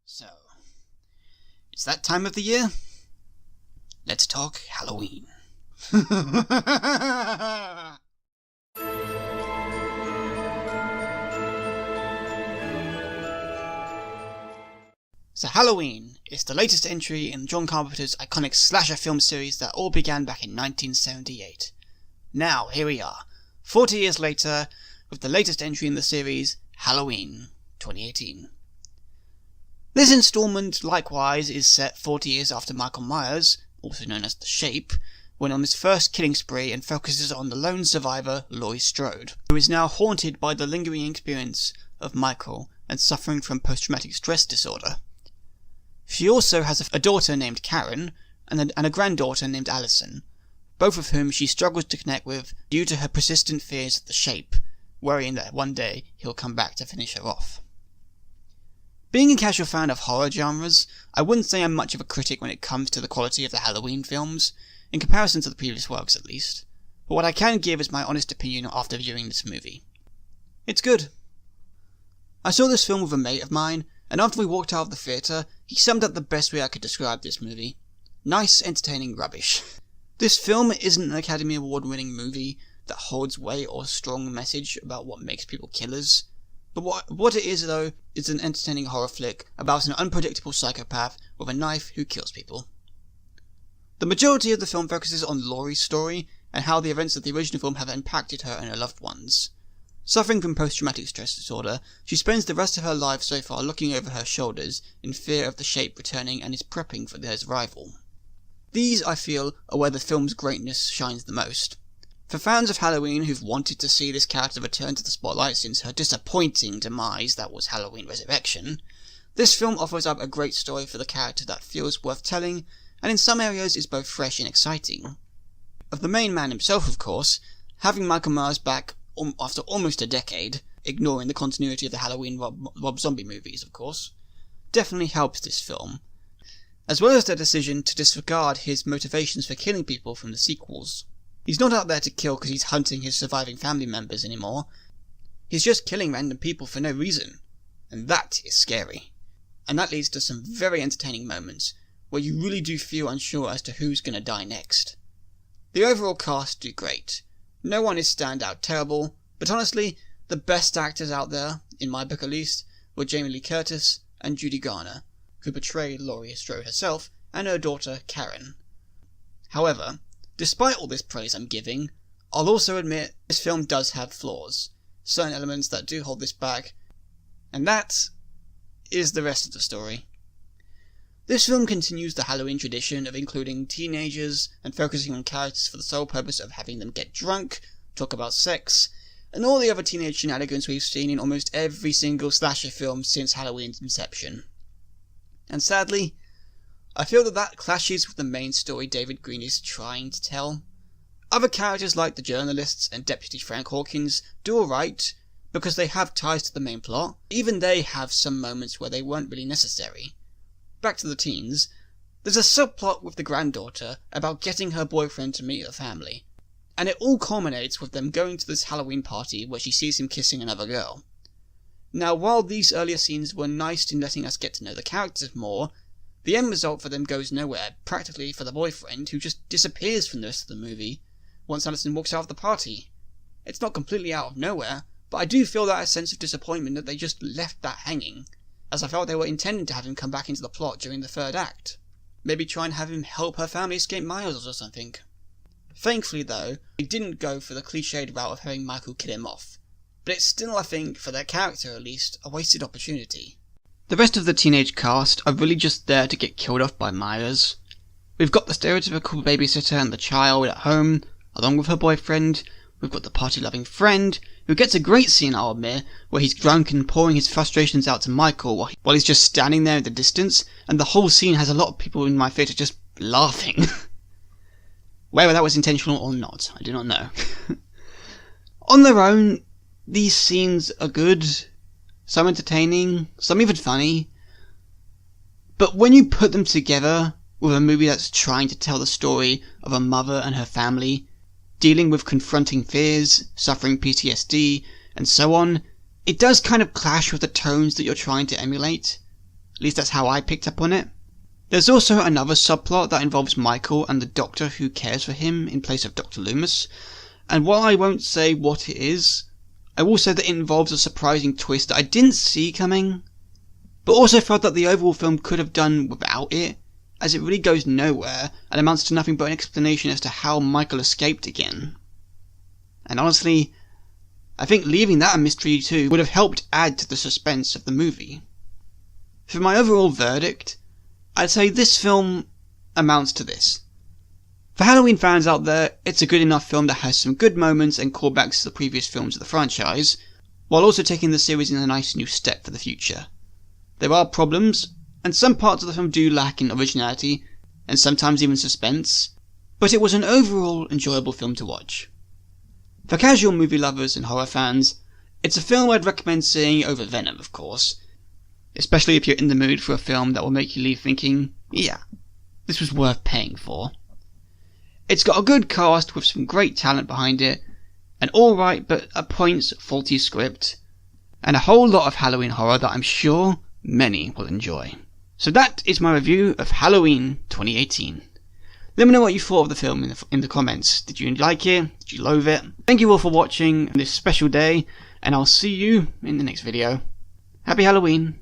So, it's that time of the year. Let's talk Halloween. So Halloween is the latest entry in John Carpenter's iconic slasher film series that all began back in 1978. Now, here we are, 40 years later, with the latest entry in the series, Halloween 2018. This installment, likewise, is set 40 years after Michael Myers, also known as The Shape, went on his first killing spree and focuses on the lone survivor, Laurie Strode, who is now haunted by the lingering experience of Michael and suffering from post-traumatic stress disorder. She also has a daughter named Karen and a granddaughter named Allison, both of whom she struggles to connect with due to her persistent fears of The Shape, worrying that one day he'll come back to finish her off. Being a casual fan of horror genres, I wouldn't say I'm much of a critic when it comes to the quality of the Halloween films, in comparison to the previous works at least, but what I can give is my honest opinion after viewing this movie. It's good. I saw this film with a mate of mine, and after we walked out of the theatre, he summed up the best way I could describe this movie. Nice, entertaining rubbish. This film isn't an Academy Award-winning movie that holds weight or strong message about what makes people killers, but what it is, though, is an entertaining horror flick about an unpredictable psychopath with a knife who kills people. The majority of the film focuses on Laurie's story and how the events of the original film have impacted her and her loved ones. Suffering from post-traumatic stress disorder, she spends the rest of her life so far looking over her shoulders in fear of the Shape returning and is prepping for his arrival. These, I feel, are where the film's greatness shines the most. For fans of Halloween who've wanted to see this character return to the spotlight since her disappointing demise that was Halloween Resurrection, this film offers up a great story for the character that feels worth telling, and in some areas is both fresh and exciting. Of the main man himself, of course, having Michael Myers back after almost a decade, ignoring the continuity of the Halloween Rob Zombie movies, of course, definitely helps this film, as well as their decision to disregard his motivations for killing people from the sequels. He's not out there to kill because he's hunting his surviving family members anymore. He's just killing random people for no reason. And that is scary. And that leads to some very entertaining moments, where you really do feel unsure as to who's going to die next. The overall cast do great. No one is standout terrible, but honestly, the best actors out there, in my book at least, were Jamie Lee Curtis and Judy Garner, who portrayed Laurie Strode herself and her daughter Karen. However, despite all this praise I'm giving, I'll also admit this film does have flaws, certain elements that do hold this back, and that is the rest of the story. This film continues the Halloween tradition of including teenagers and focusing on characters for the sole purpose of having them get drunk, talk about sex, and all the other teenage shenanigans we've seen in almost every single slasher film since Halloween's inception. And sadly, I feel that clashes with the main story David Green is trying to tell. Other characters like the journalists and Deputy Frank Hawkins do alright, because they have ties to the main plot. Even they have some moments where they weren't really necessary. Back to the teens, there's a subplot with the granddaughter about getting her boyfriend to meet her family, and it all culminates with them going to this Halloween party where she sees him kissing another girl. Now, while these earlier scenes were nice in letting us get to know the characters more, the end result for them goes nowhere, practically for the boyfriend, who just disappears from the rest of the movie once Allison walks out of the party. It's not completely out of nowhere, but I do feel that a sense of disappointment that they just left that hanging, as I felt they were intending to have him come back into the plot during the third act. Maybe try and have him help her family escape Miles or something. Thankfully though, they didn't go for the cliched route of having Michael kill him off, but it's still, I think, for their character at least, a wasted opportunity. The rest of the teenage cast are really just there to get killed off by Myers. We've got the stereotypical babysitter and the child at home, along with her boyfriend. We've got the party-loving friend, who gets a great scene, I'll admit, where he's drunk and pouring his frustrations out to Michael while he's just standing there in the distance, and the whole scene has a lot of people in my theatre just laughing. Whether that was intentional or not, I do not know. On their own, these scenes are good, some entertaining, some even funny, but when you put them together with a movie that's trying to tell the story of a mother and her family, dealing with confronting fears, suffering PTSD, and so on, it does kind of clash with the tones that you're trying to emulate. At least that's how I picked up on it. There's also another subplot that involves Michael and the Doctor who cares for him in place of Dr. Loomis, and while I won't say what it is, I will say that it involves a surprising twist that I didn't see coming, but also felt that the overall film could have done without it, as it really goes nowhere and amounts to nothing but an explanation as to how Michael escaped again. And honestly, I think leaving that a mystery too would have helped add to the suspense of the movie. For my overall verdict, I'd say this film amounts to this. For Halloween fans out there, it's a good enough film that has some good moments and callbacks to the previous films of the franchise, while also taking the series in a nice new step for the future. There are problems, and some parts of the film do lack in originality, and sometimes even suspense, but it was an overall enjoyable film to watch. For casual movie lovers and horror fans, it's a film I'd recommend seeing over Venom, of course, especially if you're in the mood for a film that will make you leave thinking, yeah, this was worth paying for. It's got a good cast with some great talent behind it, an alright but at points faulty script, and a whole lot of Halloween horror that I'm sure many will enjoy. So that is my review of Halloween 2018. Let me know what you thought of the film in the comments. Did you like it? Did you loathe it? Thank you all for watching this special day, and I'll see you in the next video. Happy Halloween!